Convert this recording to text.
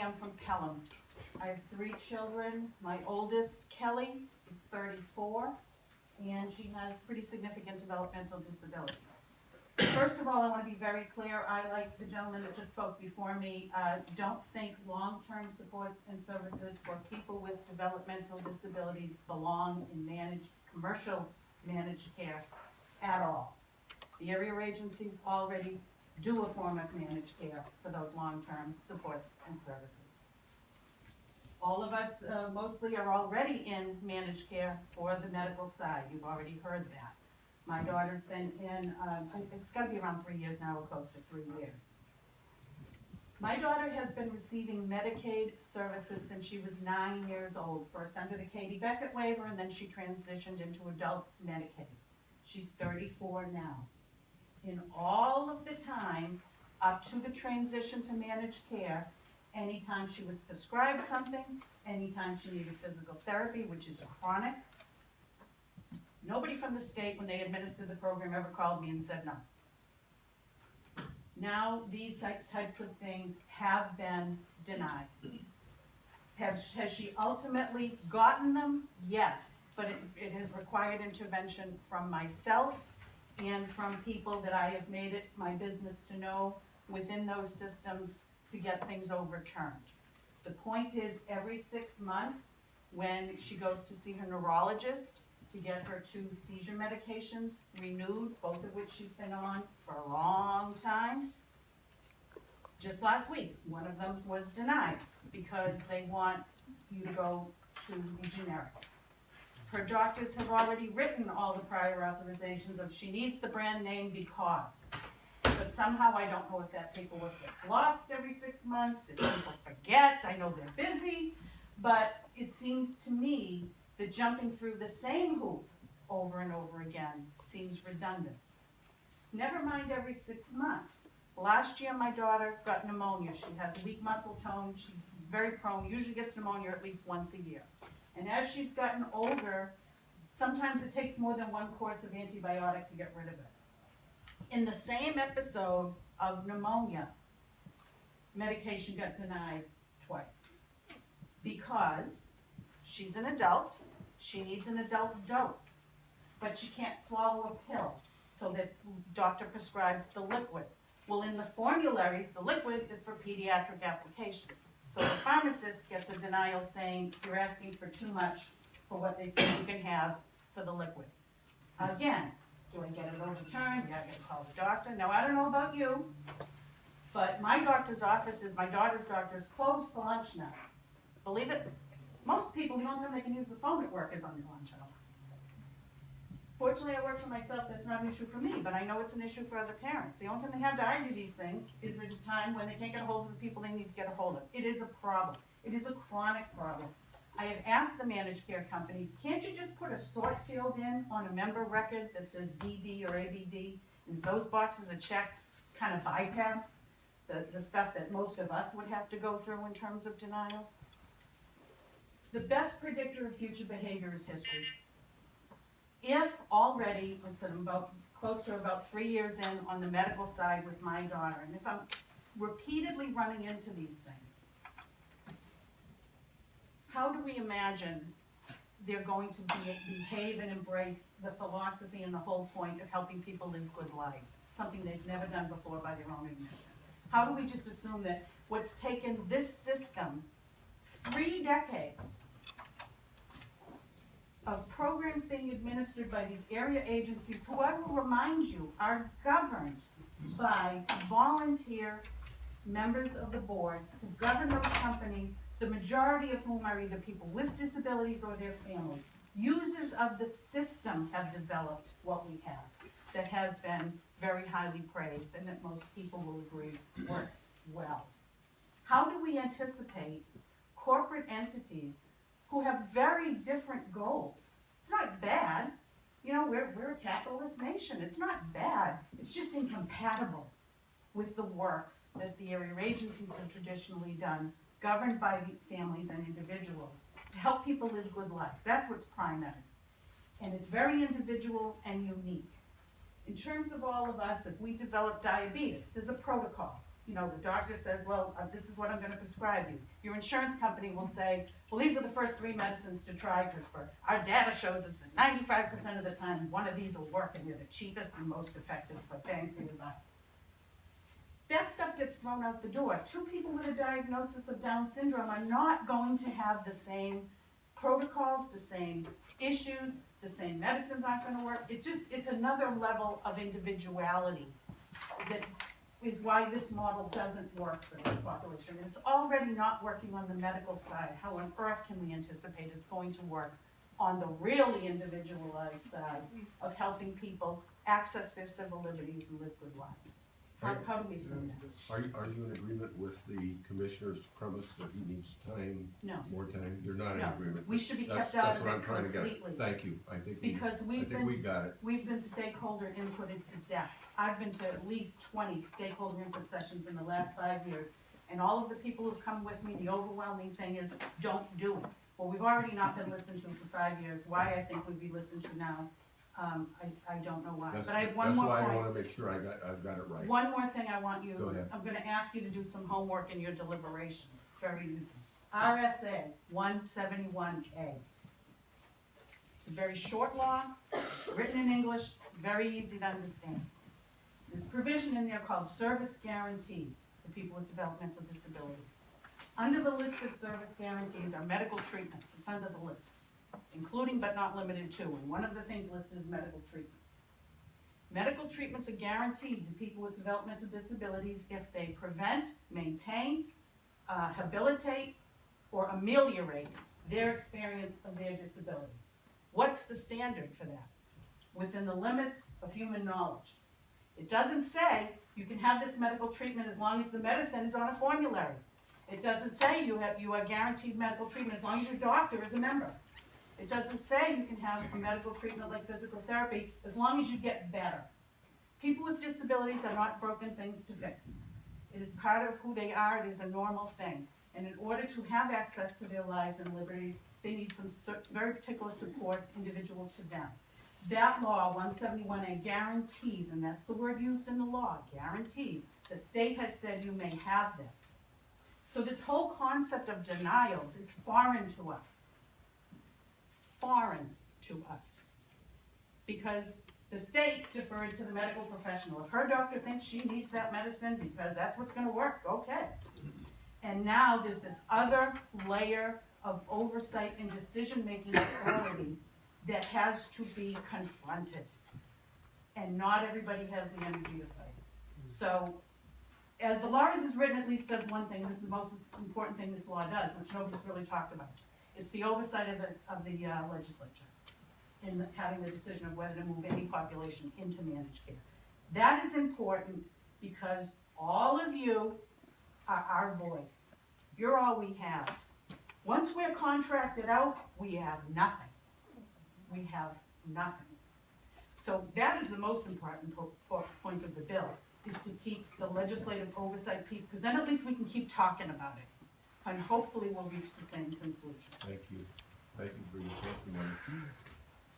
am from Pelham. I have 3 children. My oldest, Kelly, is 34, and she has pretty significant developmental disabilities. First of all, I want to be very clear. I, like the gentleman that just spoke before me, don't think long-term supports and services for people with developmental disabilities belong in commercial managed care at all. The area agencies already do a form of managed care for those long-term supports and services. All of us mostly are already in managed care for the medical side. You've already heard that. My daughter's been in, it's got to be around 3 years now, or close to 3 years. My daughter has been receiving Medicaid services since she was 9 years old, first under the Katie Beckett waiver, and then she transitioned into adult Medicaid. She's 34 now. In all of the time up to the transition to managed care, anytime she was prescribed something, anytime she needed physical therapy, which is chronic, nobody from the state, when they administered the program, ever called me and said no. Now these types of things have been denied. Has she ultimately gotten them? Yes, but it has required intervention from myself and from people that I have made it my business to know within those systems to get things overturned. The point is, every 6 months, when she goes to see her neurologist to get her 2 seizure medications renewed, both of which she's been on for a long time, just last week, one of them was denied because they want you to go to the generic. Her doctors have already written all the prior authorizations of she needs the brand name because. But somehow I don't know if that paperwork gets lost every 6 months, if people forget, I know they're busy, but it seems to me that jumping through the same hoop over and over again seems redundant. Never mind every 6 months. Last year my daughter got pneumonia. She has weak muscle tone, she's very prone, usually gets pneumonia at least once a year. And as she's gotten older, sometimes it takes more than 1 course of antibiotic to get rid of it. In the same episode of pneumonia, medication got denied twice because she's an adult, she needs an adult dose, but she can't swallow a pill, so the doctor prescribes the liquid. Well, in the formularies, the liquid is for pediatric application. So the pharmacist gets a denial saying you're asking for too much for what they say you can have for the liquid. Again, do I get it overturned? Yeah, I gotta call the doctor. Now, I don't know about you, but my doctor's office is, my daughter's doctor's closed for lunch now. Believe it? Most people, the only time they can use the phone at work is on their lunch hour. Fortunately, I work for myself, that's not an issue for me, but I know it's an issue for other parents. The only time they have to argue these things is at a time when they can't get a hold of the people they need to get a hold of. It is a problem. It is a chronic problem. I have asked the managed care companies, can't you just put a sort field in on a member record that says DD or ABD, and if those boxes are checked, kind of bypass the stuff that most of us would have to go through in terms of denial? The best predictor of future behavior is history. If already, I'm about close to about 3 years in on the medical side with my daughter, and if I'm repeatedly running into these things, how do we imagine they're going to behave and embrace the philosophy and the whole point of helping people live good lives, something they've never done before by their own admission? How do we just assume that what's taken this system 3 decades of programs being administered by these area agencies, who I will remind you are governed by volunteer members of the boards who govern those companies, the majority of whom are either people with disabilities or their families. Users of the system have developed what we have that has been very highly praised and that most people will agree works well. How do we anticipate corporate entities who have very different goals? It's not bad. You know, we're a capitalist nation. It's not bad. It's just incompatible with the work that the area agencies have traditionally done, governed by families and individuals, to help people live good lives. That's what's primary. And it's very individual and unique. In terms of all of us, if we develop diabetes, there's a protocol. you know, the doctor says, well, this is what I'm gonna prescribe you. Your insurance company will say, well, these are the first 3 medicines to try, because our data shows us that 95% of the time, one of these will work, and they're the cheapest and most effective for bang for your buck. That stuff gets thrown out the door. 2 people with a diagnosis of Down syndrome are not going to have the same protocols, the same issues, the same medicines aren't gonna work. It's another level of individuality that is why this model doesn't work for this population. And it's already not working on the medical side. How on earth can we anticipate it's going to work on the really individualized side of helping people access their civil liberties and live good lives? How do we assume that? Are you in agreement with the commissioner's premise that he needs time? No. More time? You're not in No. agreement? We should be That's- kept out That's of what I'm it trying to get completely. at. Thank you. I think Because we got it. we've been stakeholder inputted to death. I've been to at least 20 stakeholder input sessions in the last 5 years, and all of the people who've come with me, the overwhelming thing is, don't do it. Well, we've already not been listened to for 5 years. Why I think we'd be listened to now, I don't know why. But I have one more point. That's why I wanna make sure I've got it right. One more thing I want you, Go ahead. I'm gonna ask you to do some homework in your deliberations, very easy. RSA 171A. It's a very short law, written in English, very easy to understand. There's a provision in there called service guarantees for people with developmental disabilities. Under the list of service guarantees are medical treatments, it's under the list, including but not limited to, and one of the things listed is medical treatments. Medical treatments are guaranteed to people with developmental disabilities if they prevent, maintain, habilitate, or ameliorate their experience of their disability. What's the standard for that? Within the limits of human knowledge. It doesn't say you can have this medical treatment as long as the medicine is on a formulary. It doesn't say you are guaranteed medical treatment as long as your doctor is a member. It doesn't say you can have a medical treatment like physical therapy as long as you get better. People with disabilities are not broken things to fix. It is part of who they are, it is a normal thing. And in order to have access to their lives and liberties, they need some very particular supports individual to them. That law, 171A, guarantees, and that's the word used in the law, guarantees. The state has said you may have this. So this whole concept of denials is foreign to us. Foreign to us. Because the state deferred to the medical professional. If her doctor thinks she needs that medicine because that's what's gonna work, okay. And now there's this other layer of oversight and decision-making authority that has to be confronted. And not everybody has the energy to fight. So, as the law as is written at least does one thing, this is the most important thing this law does, which nobody's really talked about. It's the oversight of the legislature in having the decision of whether to move any population into managed care. That is important because all of you are our voice. You're all we have. Once we're contracted out, we have nothing. We have nothing. So that is the most important point of the bill, is to keep the legislative oversight piece, because then at least we can keep talking about it. And hopefully we'll reach the same conclusion. Thank you. Thank you for your testimony.